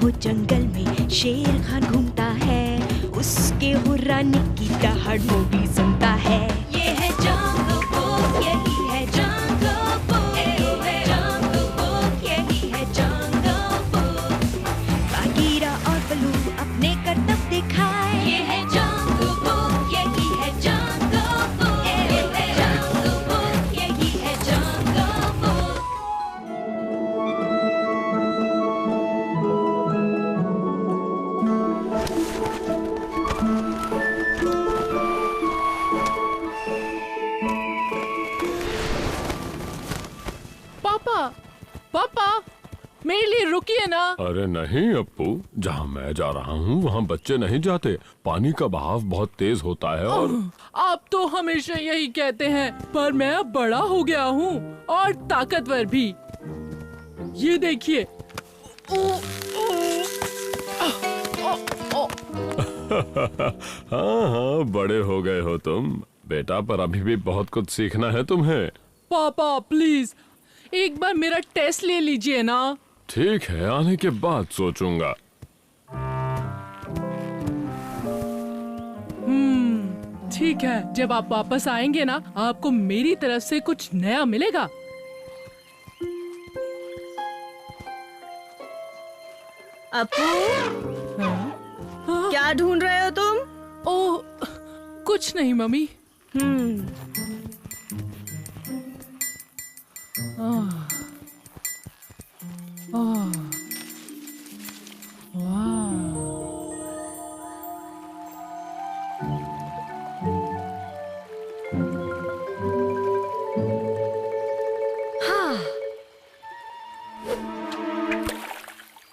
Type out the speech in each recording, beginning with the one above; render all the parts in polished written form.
हो जंगल में शेर खान घूमता है, उसके हुर्राने की दहाड़ मोगली सुनता है। ये है जंगल बुक, यही है जंगल बुक, जंगल बुक, यही है जंगल बुक। बागीरा और बलू अपने करतब दिखाए, ये है जंगल बुक, यही है जंगल बुक, जंगल बुक, यही है जंगल बुक। पापा, पापा, मेरे लिए रुकिए ना। अरे नहीं अप्पू, जहाँ मैं जा रहा हूँ वहाँ बच्चे नहीं जाते। पानी का बहाव बहुत तेज होता है और आप तो हमेशा यही कहते हैं, पर मैं अब बड़ा हो गया हूँ और ताकतवर भी। ये देखिए। हाँ हाँ, बड़े हो गए हो तुम बेटा, पर अभी भी बहुत कुछ सीखना है तुम्हें। पापा प्लीज एक बार मेरा टेस्ट ले लीजिए ना। ठीक है, आने के बाद सोचूंगा। ठीक है, जब आप वापस आएंगे ना, आपको मेरी तरफ से कुछ नया मिलेगा। अपू, हाँ? क्या ढूंढ रहे हो तुम? ओह, कुछ नहीं मम्मी।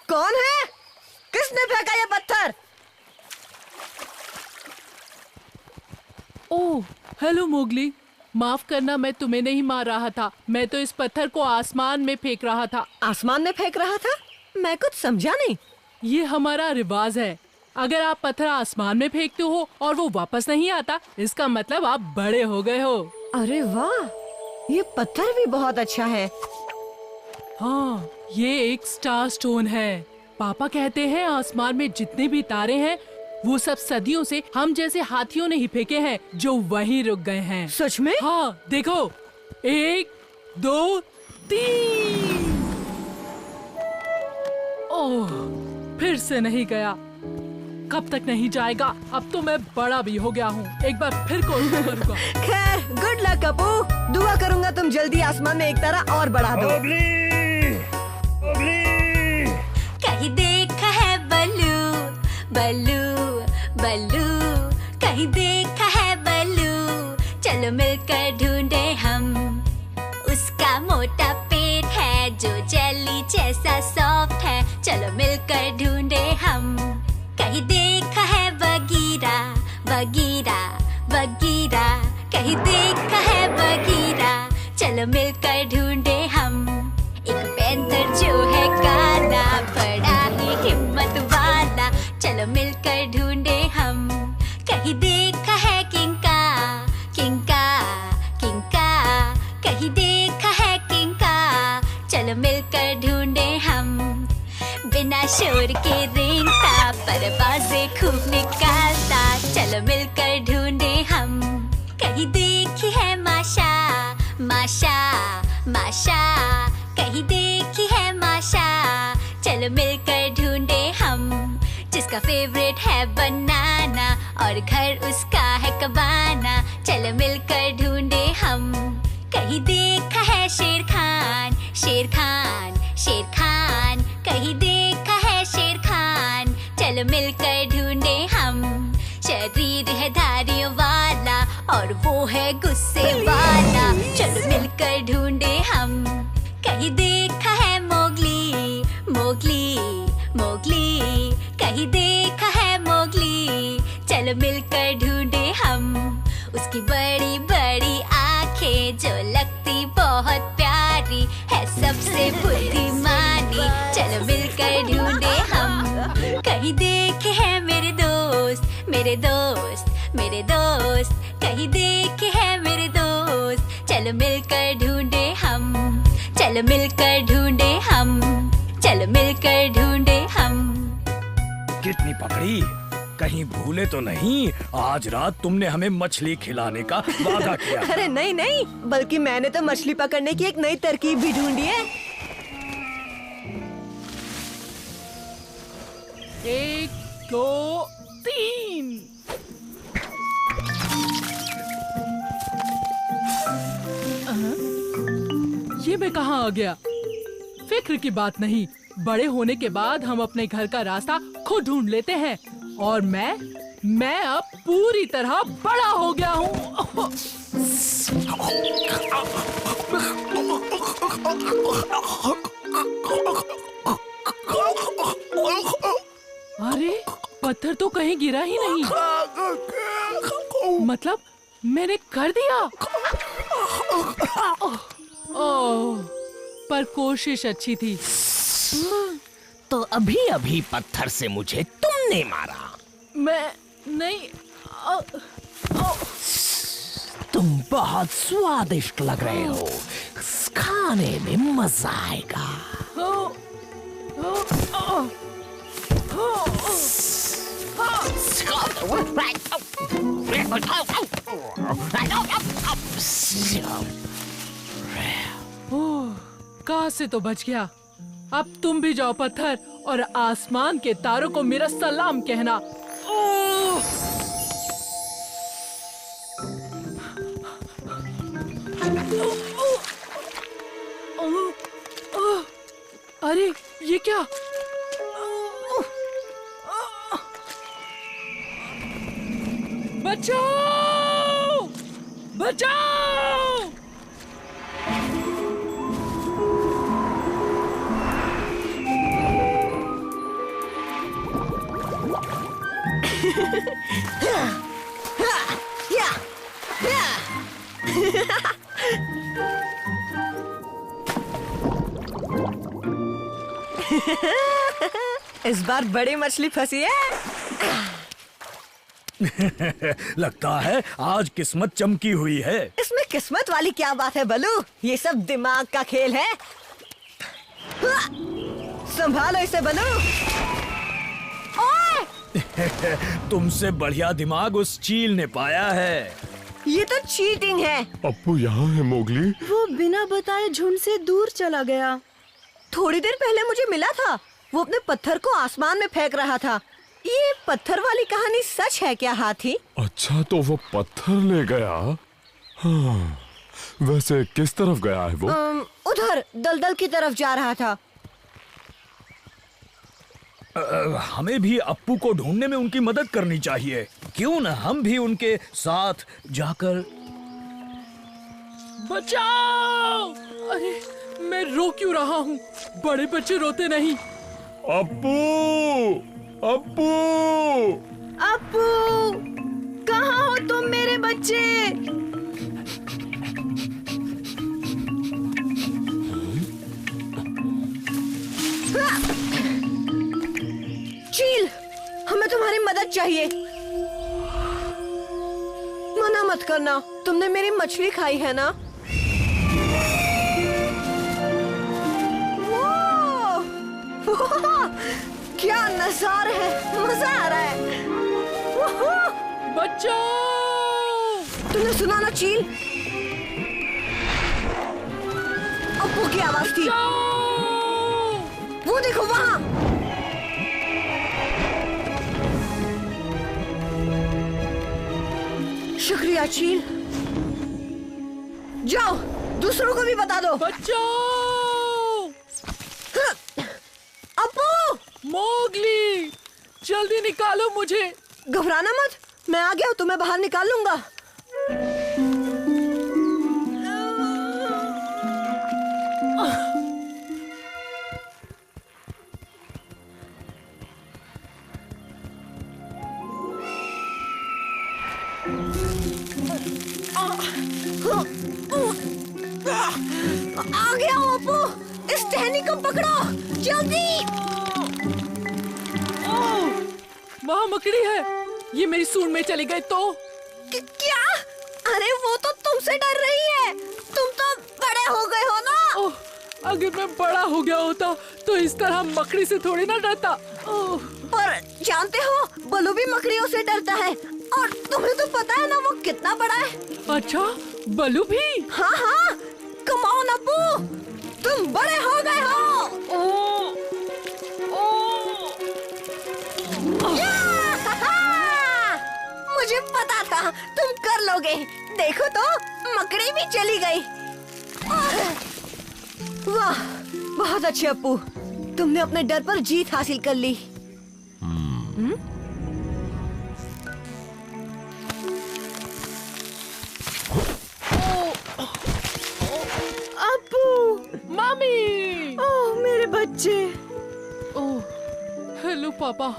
कौन है? किसने फेंका ये पत्थर? ओह, हेलो मोगली। माफ करना, मैं तुम्हें नहीं मार रहा था। मैं तो इस पत्थर को आसमान में फेंक रहा था। आसमान में फेंक रहा था? मैं कुछ समझा नहीं। ये हमारा रिवाज है। अगर आप पत्थर आसमान में फेंकते हो और वो वापस नहीं आता, इसका मतलब आप बड़े हो गए हो। अरे वाह, ये पत्थर भी बहुत अच्छा है। हाँ, ये एक स्टार स्टोन है। पापा कहते हैं आसमान में जितने भी तारे हैं, वो सब सदियों से हम जैसे हाथियों ने ही फेंके हैं, जो वहीं रुक गए हैं। सच में? हाँ, देखो, 1 2 3। ओह, फिर से नहीं गया। कब तक नहीं जाएगा? अब तो मैं बड़ा भी हो गया हूँ। एक बार फिर कोशिश करूँगा। खैर, गुड लक अपू। दुआ करूंगा तुम जल्दी आसमान में एक तारा और बढ़ा दो। कहीं देखा है बल्लू, बल्लू, बल्लू, कहीं देखा है बल्लू, चलो मिलकर ढूंढे हम। उसका मोटा पेट है जो जेली जैसा सॉफ्ट है, चलो मिलकर ढूंढे हम। कहीं देखा है बगीरा, बगीरा, बगीरा, कहीं देखा है बगीरा, चलो मिलकर ढूंढे हम। एक पैंथर जो है काला, बड़ा ही हिम्मत वाला, चलो मिलकर ढूंढे हम। कहीं देखा है किंका, किंका, किंका, कहीं देखा है किंका, चलो मिलकर ढूंढे हम। बिना शोर के रेंगता, परवाज़ें खूब निकालता, चलो मिलकर ढूंढे हम। कहीं देखी है माशा, माशा, माशा, कहीं देखी है माशा, चलो मिलकर ढूंढे हम। जिसका फेवरेट है बनाना और घर उसका है कबाना, चलो मिलकर ढूंढे हम। कहीं देखा है शेर खान, शेर खान, शेर खान, कहीं देखा है शेर खान, चलो मिलकर ढूंढे हम। शरीर है धारियों वाला और वो है गुस्से वाला, चलो मिलकर ढूंढे हम। कहीं देखा है मोगली, मोगली, मोगली, कहीं देखा है मोगली, चलो मिलकर ढूंढे हम। उसकी बड़ी बड़ी आंखें जो लगती बहुत प्यारी है, सबसे बुद्धिमानी, चलो मिलकर ढूंढे हम। कहीं देखे हैं मेरे दोस्त, मेरे दोस्त, मेरे दोस्त, कहीं देखे हैं मेरे दोस्त, चलो मिलकर ढूंढे हम। चलो मिलकर ढूंढे हम, चलो मिलकर ढूंढे हम। कितनी पकड़ी? कहीं भूले तो नहीं, आज रात तुमने हमें मछली खिलाने का वादा किया। अरे नहीं नहीं, बल्कि मैंने तो मछली पकड़ने की एक नई तरकीब भी ढूंढी है। 1 2 3। ये मैं कहाँ आ गया? फिक्र की बात नहीं, बड़े होने के बाद हम अपने घर का रास्ता खुद ढूंढ लेते हैं। और मैं अब पूरी तरह बड़ा हो गया हूँ। अरे पत्थर तो कहीं गिरा ही नहीं। मतलब मैंने कर दिया। ओह, पर कोशिश अच्छी थी। तो अभी अभी पत्थर से मुझे तुमने मारा। मैं नहीं। तुम बहुत स्वादिष्ट लग रहे हो, खाने में मजा आएगा। कहाँ से तो बच गया। अब तुम भी जाओ पत्थर, और आसमान के तारों को मेरा सलाम कहना। अरे ये क्या? बचाओ! बचाओ! इस बार बड़ी मछली फंसी है। लगता है आज किस्मत चमकी हुई है। इसमें किस्मत वाली क्या बात है बलू, ये सब दिमाग का खेल है। संभालो इसे बलू। ओए! तुमसे बढ़िया दिमाग उस चील ने पाया है। ये तो चीटिंग है। अप्पू यहाँ है मोगली। वो बिना बताए झुंड से दूर चला गया। थोड़ी देर पहले मुझे मिला था, वो अपने पत्थर को आसमान में फेंक रहा था। ये पत्थर वाली कहानी सच है क्या हाथी? अच्छा, तो वो पत्थर ले गया। हाँ, वैसे किस तरफ गया है वो? उधर दलदल की तरफ जा रहा था। हमें भी अप्पू को ढूंढने में उनकी मदद करनी चाहिए। क्यों न हम भी उनके साथ जाकर। बचाओ! अरे मैं रो क्यों रहा हूँ? बड़े बच्चे रोते नहीं। अप्पू! अप्पू! अप्पू, कहाँ हो तुम मेरे बच्चे? चील, हमें तुम्हारी मदद चाहिए। मना मत करना, तुमने मेरी मछली खाई है ना? क्या नजारा है, मजा आ रहा है। बचाओ! तुमने सुना ना चील? अप्पू की आवाज थी। वो देखो वहां। शुक्रिया चील। जाओ, दूसरों को भी बता दो। बचाओ! अप्पू! मोगली, जल्दी निकालो मुझे। घबराना मत, मैं आ गया, तुम्हें बाहर निकाल लूंगा। आ गया हूँ अप्पू, इस टहनी को पकड़ो जल्दी। वहाँ मकड़ी है, ये मेरी सूंड में चली गई तो? क्या? अरे वो तो तुमसे डर रही है, तुम तो बड़े हो गए हो ना। ओह, अगर मैं बड़ा हो गया होता तो इस तरह मकड़ी से थोड़ी ना डरता। ओह, पर जानते हो, बलू भी मकड़ियों से डरता है और तुम्हें तो पता है ना वो कितना बड़ा है। अच्छा, बलू भी? हाँ हाँ, कम ऑन अप्पू, तुम बड़े हो गए हो। मुझे पता था तुम कर लोगे। देखो तो, मकड़ी भी चली गई। वाह, बहुत अच्छे अप्पू, तुमने अपने डर पर जीत हासिल कर ली। अप्पू, मामी! ओह मेरे बच्चे। ओह, हेलो पापा।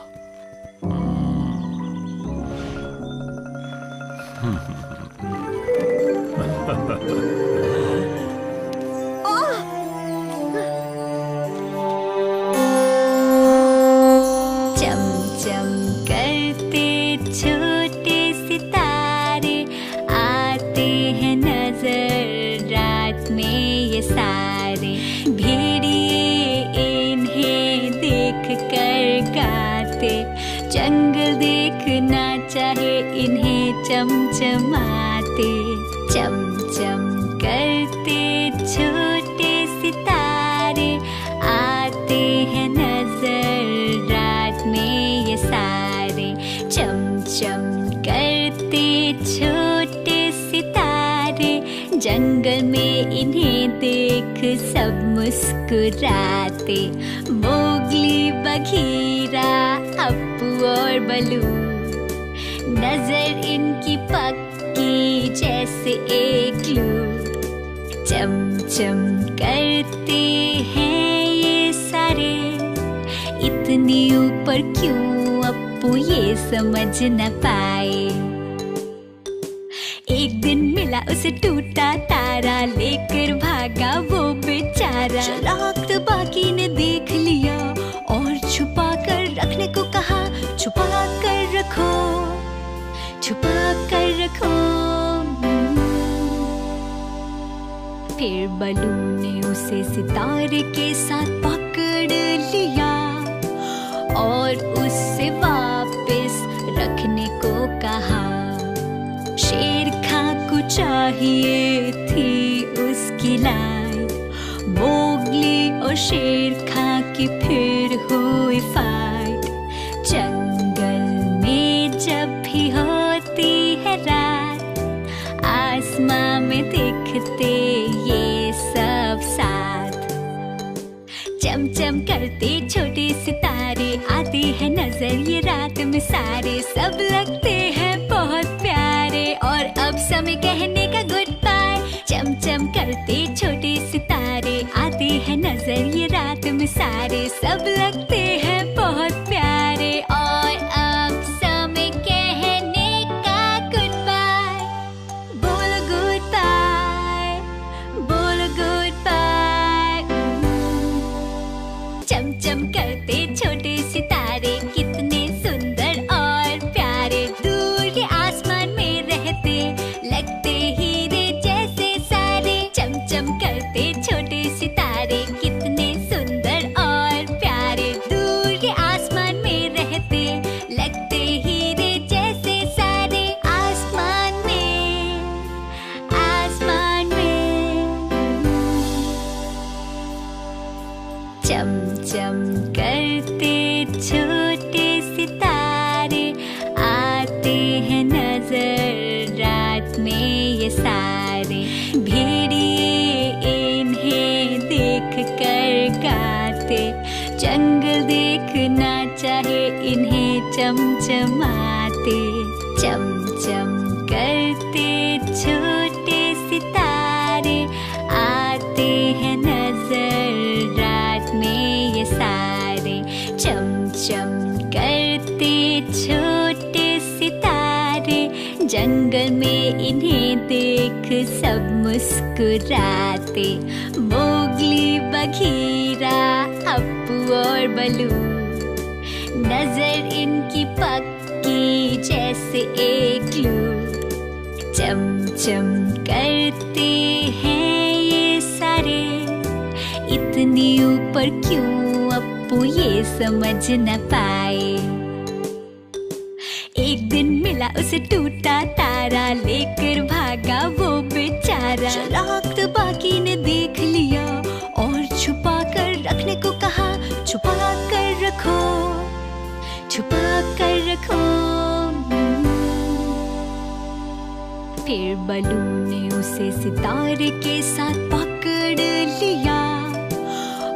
चमचम करते छोटे सितारे आते हैं नजर रात में ये सारे। भेड़िए इन्हें देख कर गाते, जंगल देखना चाहे इन्हें चमचमाते। चमचम करते छोटे सितारे आते हैं नजर रात में ये सारे। चमचम करते छोटे सितारे, जंगल में इन्हें देख सब मुस्कुराते। मोगली, बघीरा, अप्पू और बलू, नजर इनकी पक्की जैसे एक ग्लू। चमचम करते हैं ये सारे, इतनी ऊपर क्यों अप्पू ये समझ न पाए। एक दिन मिला उसे टूटा तारा, लेकर भागा वो बेचारा। चालाक बाकी ने देख लिया और छुपा कर रखने को कहा। छुपा कर रखो, छुपा कर रखो। फिर बलू ने उसे सितारे के साथ पकड़ लिया और उससे वापस रखने को कहा। शेर खां को चाहिए थी उसकी लाइट, मोगली और शेर खां की फिर हुई फाइट। जंगल में जब भी होती है रात, आसमां में दिखते ये सब साथ। चमचम करते छोटे सितारे आते हैं नजर ये रात में सारे। सब लगते हैं बहुत प्यारे और अब समय कहने का गुड बाय। चमचम करते छोटे सितारे आते हैं नजर ये रात में सारे। सब लगते हैं बहुत प्यारे और अब समय कहने का गुड बाय। बोलो गुड बाय, बोलो गुड बाय। चमचम करते छोटे सितारे कितने सुंदर और प्यारे, दूर के आसमान में रहते लगते हीरे जैसे सारे। चमचम करते छोटे सितारे कितने सुंदर और प्यारे, दूर के आसमान में रहते लगते हीरे जैसे सारे। आसमान में, आसमान में। चमचम करते छोटे सितारे आते हैं नजर रात में ये सारे। भेड़िए इन्हें देख कर गाते, जंगल देखना चाहे इन्हें चमचमाते। चमचम करते छोटे सितारे आते हैं नजर रात में ये सारे। चमचम करते छोटे सितारे, जंगल में इन्हें देख सब मुस्कुराते। मोगली, बघीरा, अप्पू और बलू, नजर इनकी पक्की जैसे एक ग्लू। चमचम करते हैं ये सारे, ऊपर क्यों अप्पू ये समझ न पाए। एक दिन मिला उसे टूटा तारा, लेकर भागा वो बेचारा। चालाक बाकी ने देख लिया और छुपा कर रखने को कहा। छुपा कर रखो, छुपा कर रखो। फिर बलू ने उसे सितारे के साथ पकड़ लिया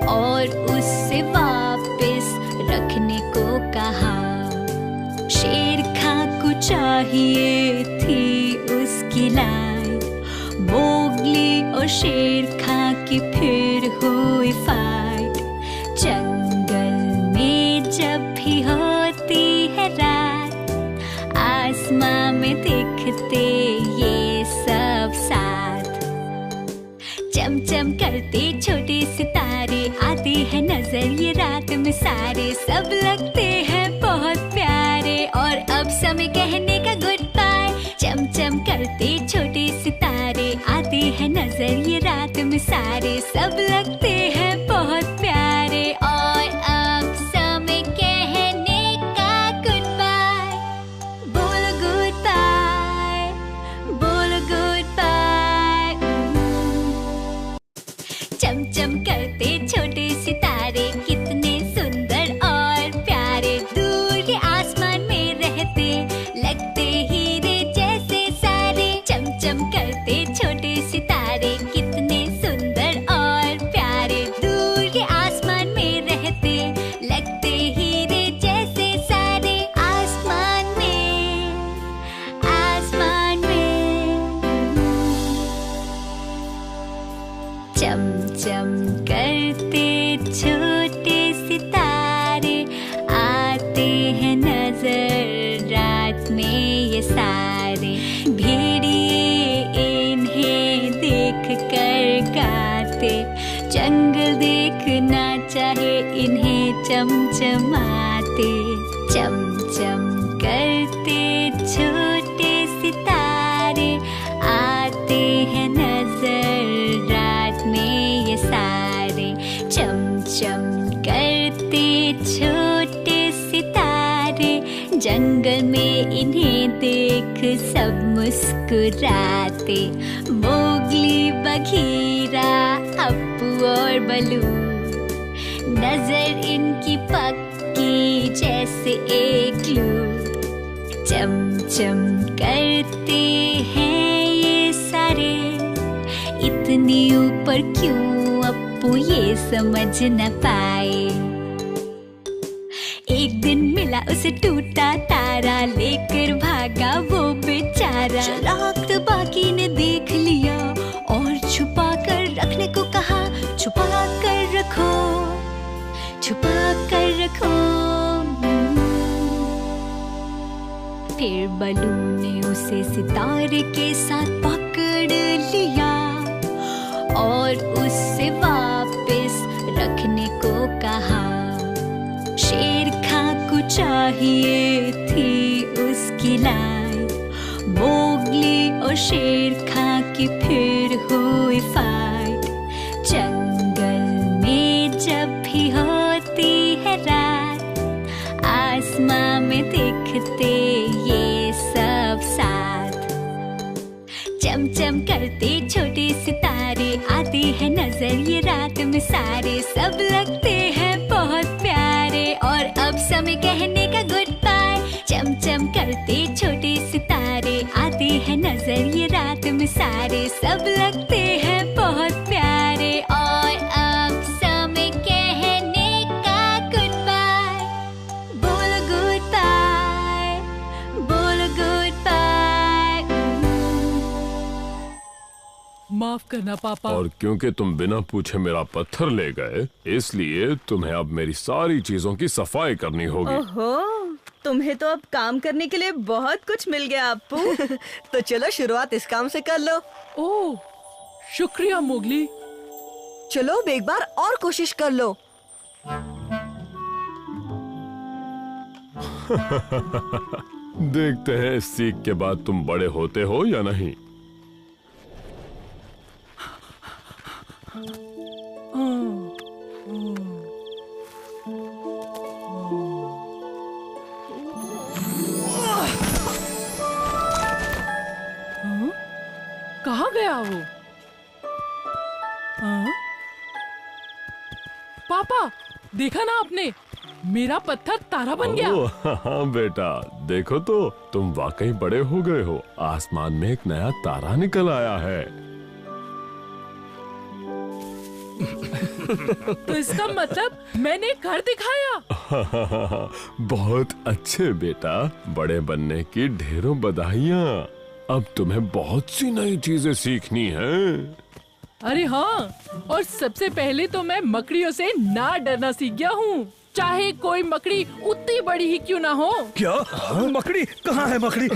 और उससे वापस रखने को कहा। शेर खां को चाहिए थी उसकी लाइफ। मोगली और शेर खां की फिर हुई फाइट। जंगल में जब भी होती है रात, आसमां में दिखते ये सब साथ। चमचम करते छोटे सितारे, आते हैं नजर ये रात में सारे। सब लगते हैं बहुत प्यारे और अब समय कहने का गुड बाय। चमचम करते छोटे सितारे, आते हैं नजर ये रात में सारे। सब लगते हैं बहुत प्यारे और अब समय कहने का गुड बाय। बोलो गुड बाय, बोलो गुड बाय। चमचम करते छोटे सितारे, कितने सुंदर और प्यारे। दूर के आसमान में रहते, लगते हीरे जैसे सारे। चमचम करते छोटे सितारे, कितने सुंदर और प्यारे। दूर के आसमान में रहते, लगते हीरे जैसे सारे। आसमान में, आसमान में। चमचम करते छोटे सितारे, आते हैं नजर रात में ये सारे। भेड़िए इन्हें देख कर गाते, जंगल देखना चाहे इन्हें चमचमाते। चमचम करते छोटे सितारे, आते हैं नजर रात में ये सारे। चमचम करते छोटे सितारे, जंगल में इन्हें देख सब मुस्कुराते। मोगली, बघीरा, अप्पू और बलू, नजर इनकी पक्की जैसे एक ग्लू। चमचम करते हैं ये सारे, इतनी ऊपर क्यों अप्पू ये समझ न पाए। एक दिन मिला उसे टूटा तारा, लेकर भागा वो बेचारा। चालाक बाकी ने देख लिया और छुपा कर रखने को कहा। छुपा कर रखो, छुपा कर रखो। फिर बलू ने उसे सितारे के साथ पकड़ लिया और उससे वापस रखने को कहा। शेर खां को चाहिए थी उसकी लाइफ। मोगली और शेर खां की फिर हुई फाइट। जंगल में जब भी होती है रात, आसमां में दिखते ये सब साथ। चमचम करते छोटे सितारे, आते हैं नजर ये रात में सारे। सब लगते हैं बहुत प्यारे और अब समय कहने का गुड बाय। चमचम करते छोटे सितारे, आते हैं नजर ये रात में सारे। सब लगते हैं बहुत प्यारे और अब समय कहने का गुड बाय। बोलो गुड बाय, बोलो गुड बाय। माफ करना पापा। और क्योंकि तुम बिना पूछे मेरा पत्थर ले गए, इसलिए तुम्हें अब मेरी सारी चीजों की सफाई करनी होगी। ओहो, तुम्हें तो अब काम करने के लिए बहुत कुछ मिल गया अप्पू। तो चलो शुरुआत इस काम से कर लो। ओह, शुक्रिया मोगली। चलो अब एक बार और कोशिश कर लो। देखते हैं इस सीख के बाद तुम बड़े होते हो या नहीं। रहा वो? हाँ? पापा, देखा ना आपने, मेरा पत्थर तारा बन गया। ओह, हाँ बेटा, देखो तो तुम वाकई बड़े हो गए हो। आसमान में एक नया तारा निकल आया है। तो इसका मतलब मैंने घर दिखाया। बहुत अच्छे बेटा, बड़े बनने की ढेरों बधाइयाँ। अब तुम्हें बहुत सी नई चीजें सीखनी हैं। अरे हाँ, और सबसे पहले तो मैं मकड़ियों से ना डरना सीख गया हूँ, चाहे कोई मकड़ी उतनी बड़ी ही क्यों ना हो। क्या? मकड़ी? कहाँ है मकड़ी?